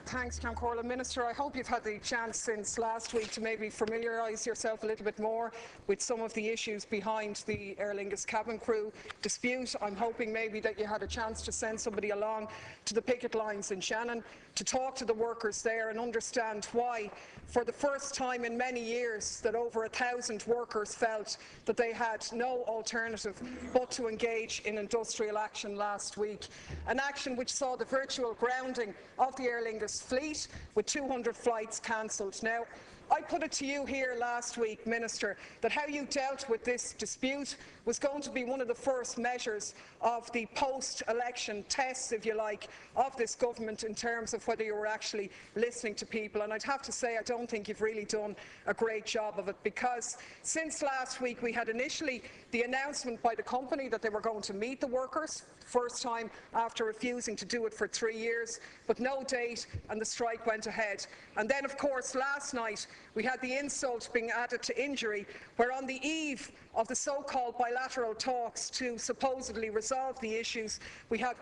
Thanks, Ceann Comhairle. Minister, I hope you've had the chance since last week to maybe familiarise yourself a little bit more with some of the issues behind the Aer Lingus cabin crew dispute. I'm hoping maybe that you had a chance to send somebody along to the picket lines in Shannon to talk to the workers there and understand why, for the first time in many years, that over 1,000 workers felt that they had no alternative but to engage in industrial action last week. An action which saw the virtual grounding of the Aer Lingus fleet with 200 flights cancelled. Now, I put it to you here last week, Minister, that how you dealt with this dispute was going to be one of the first measures of the post-election tests, if you like, of this government in terms of whether you were actually listening to people. And I'd have to say I don't think you've really done a great job of it, because since last week we had initially the announcement by the company that they were going to meet the workers, first time after refusing to do it for 3 years, but no date, and the strike went ahead. And then, of course, last night we had the insult being added to injury, where on the eve of the so-called bilateral talks to supposedly resolve the issues, we had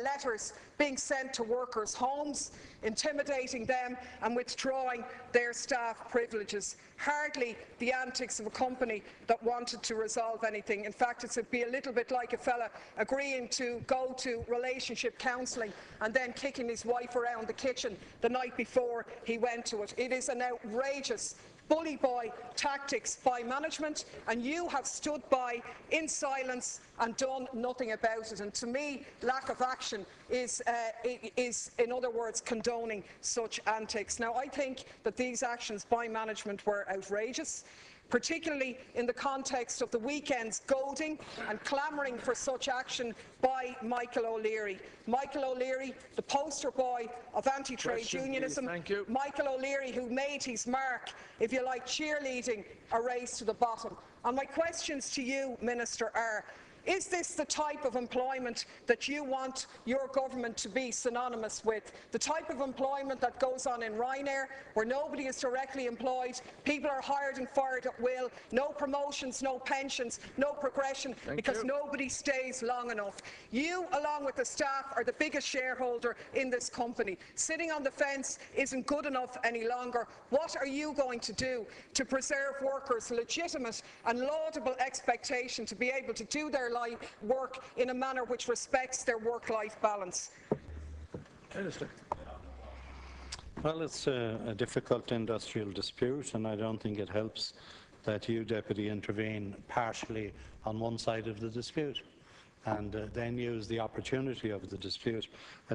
letters being sent to workers' homes, intimidating them and withdrawing their staff privileges. Hardly the antics of a company that wanted to resolve anything. In fact, it would be a little bit like a fella agreeing to go to relationship counselling and then kicking his wife around the kitchen the night before he went to it. It is an outrageous bully boy tactics by management, and you have stood by in silence and done nothing about it. And to me, lack of action is in other words, condoning such antics. Now, I think that these actions by management were outrageous, particularly in the context of the weekend's goading and clamouring for such action by Michael O'Leary. Michael O'Leary, the poster boy of anti-trade unionism. Michael O'Leary, who made his mark, if you like, cheerleading a race to the bottom. And my questions to you, Minister, are: is this the type of employment that you want your government to be synonymous with? The type of employment that goes on in Ryanair, where nobody is directly employed, people are hired and fired at will, no promotions, no pensions, no progression, because nobody stays long enough. You, along with the staff, are the biggest shareholder in this company. Sitting on the fence isn't good enough any longer. What are you going to do to preserve workers' legitimate and laudable expectation to be able to do their work in a manner which respects their work-life balance? Minister. Well, it's a difficult industrial dispute, and I don't think it helps that you, Deputy, intervene partially on one side of the dispute and then use the opportunity of the dispute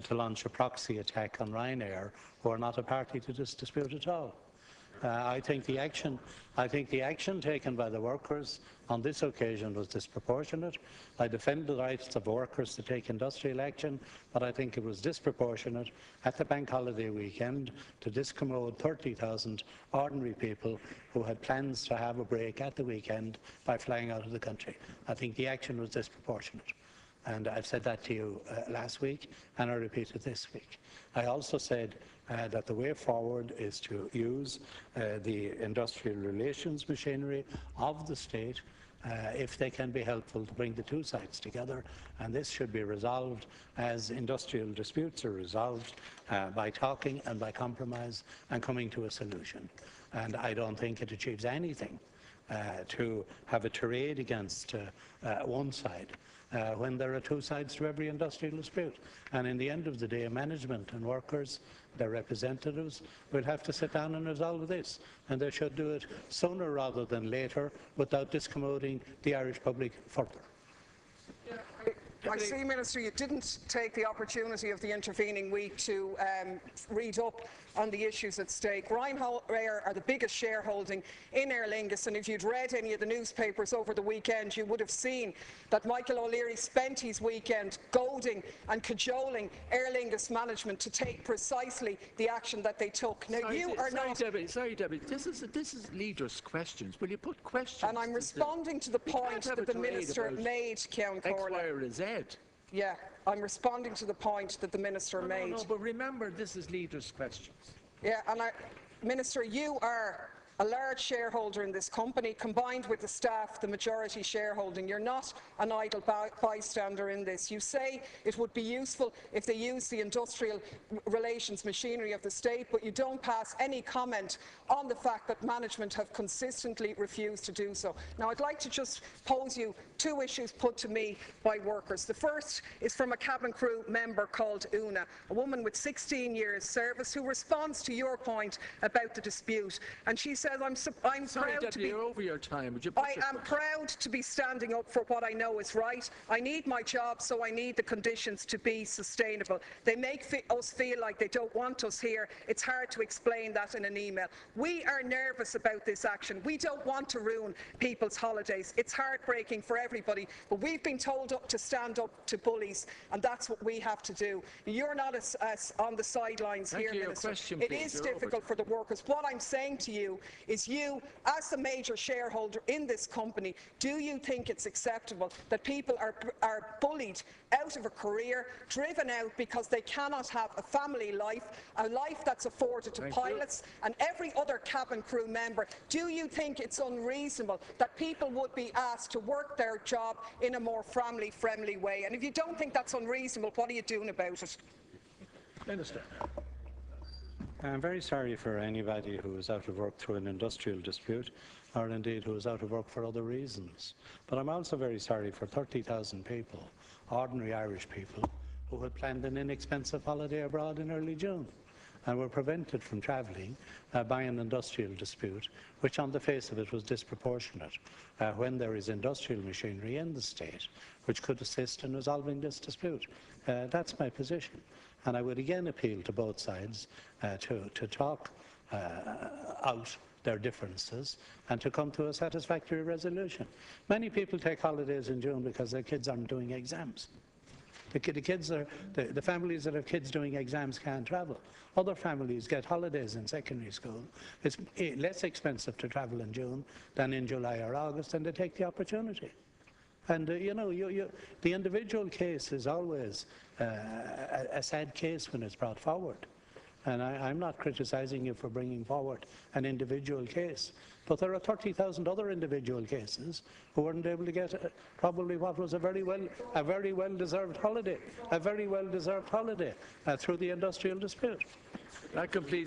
to launch a proxy attack on Ryanair, who are not a party to this dispute at all. I think the action taken by the workers on this occasion was disproportionate. I defend the rights of workers to take industrial action, but I think it was disproportionate at the bank holiday weekend to discommode 30,000 ordinary people who had plans to have a break at the weekend by flying out of the country. I think the action was disproportionate. And I've said that to you last week, and I repeat it this week. I also said that the way forward is to use the industrial relations machinery of the state if they can be helpful to bring the two sides together, and this should be resolved as industrial disputes are resolved by talking and by compromise and coming to a solution. And I don't think it achieves anything to have a tirade against one side when there are two sides to every industrial dispute. And in the end of the day, management and workers, their representatives, will have to sit down and resolve this, and they should do it sooner rather than later without discommoding the Irish public further. I see, Minister, you didn't take the opportunity of the intervening week to read up on the issues at stake. Ryanair are the biggest shareholding in Aer Lingus, and if you'd read any of the newspapers over the weekend, you would have seen that Michael O'Leary spent his weekend goading and cajoling Aer Lingus management to take precisely the action that they took. Now, Sorry, Debbie, this is leaders' questions. Will you put questions? And I'm responding to the point that the Minister made, Ceann Comhairle. X, Y, or Z. Yeah, I'm responding to the point that the Minister made. No, but remember, this is leaders' questions. Yeah, and Minister, you are a large shareholder in this company, combined with the staff, the majority shareholding. You're not an idle bystander in this. You say it would be useful if they use the industrial relations machinery of the state, but you don't pass any comment on the fact that management have consistently refused to do so. Now, I'd like to just pose you two issues put to me by workers. The first is from a cabin crew member called Una, a woman with 16 years service who responds to your point about the dispute. And she says, I'm proud to be... You're over your time. Would you I am proud to be standing up for what I know is right. I need my job, so I need the conditions to be sustainable. They make us feel like they don't want us here. It's hard to explain that in an email. We are nervous about this action. We don't want to ruin people's holidays. It's heartbreaking for everybody, but we've been told to stand up to bullies, and that's what we have to do. You're not as on the sidelines here, Minister. It is difficult for the workers. What I'm saying to you is, you, as the major shareholder in this company, do you think it's acceptable that people are bullied out of a career, driven out because they cannot have a family life, a life that's afforded to pilots and every other cabin crew member? Do you think it's unreasonable that people would be asked to work their job in a more family-friendly way? And if you don't think that's unreasonable, what are you doing about it? Minister. I'm very sorry for anybody who is out of work through an industrial dispute, or indeed who is out of work for other reasons. But I'm also very sorry for 30,000 people, ordinary Irish people, who had planned an inexpensive holiday abroad in early June and were prevented from travelling by an industrial dispute, which on the face of it was disproportionate, when there is industrial machinery in the state which could assist in resolving this dispute. That's my position. And I would again appeal to both sides to talk out their differences and to come to a satisfactory resolution. Many people take holidays in June because their kids aren't doing exams. The families that have kids doing exams can't travel. Other families get holidays in secondary school. It's less expensive to travel in June than in July or August, and they take the opportunity. And the individual case is always a sad case when it's brought forward. And I'm not criticising you for bringing forward an individual case, but there are 30,000 other individual cases who weren't able to get probably what was a very well-deserved holiday, through the industrial dispute. That completes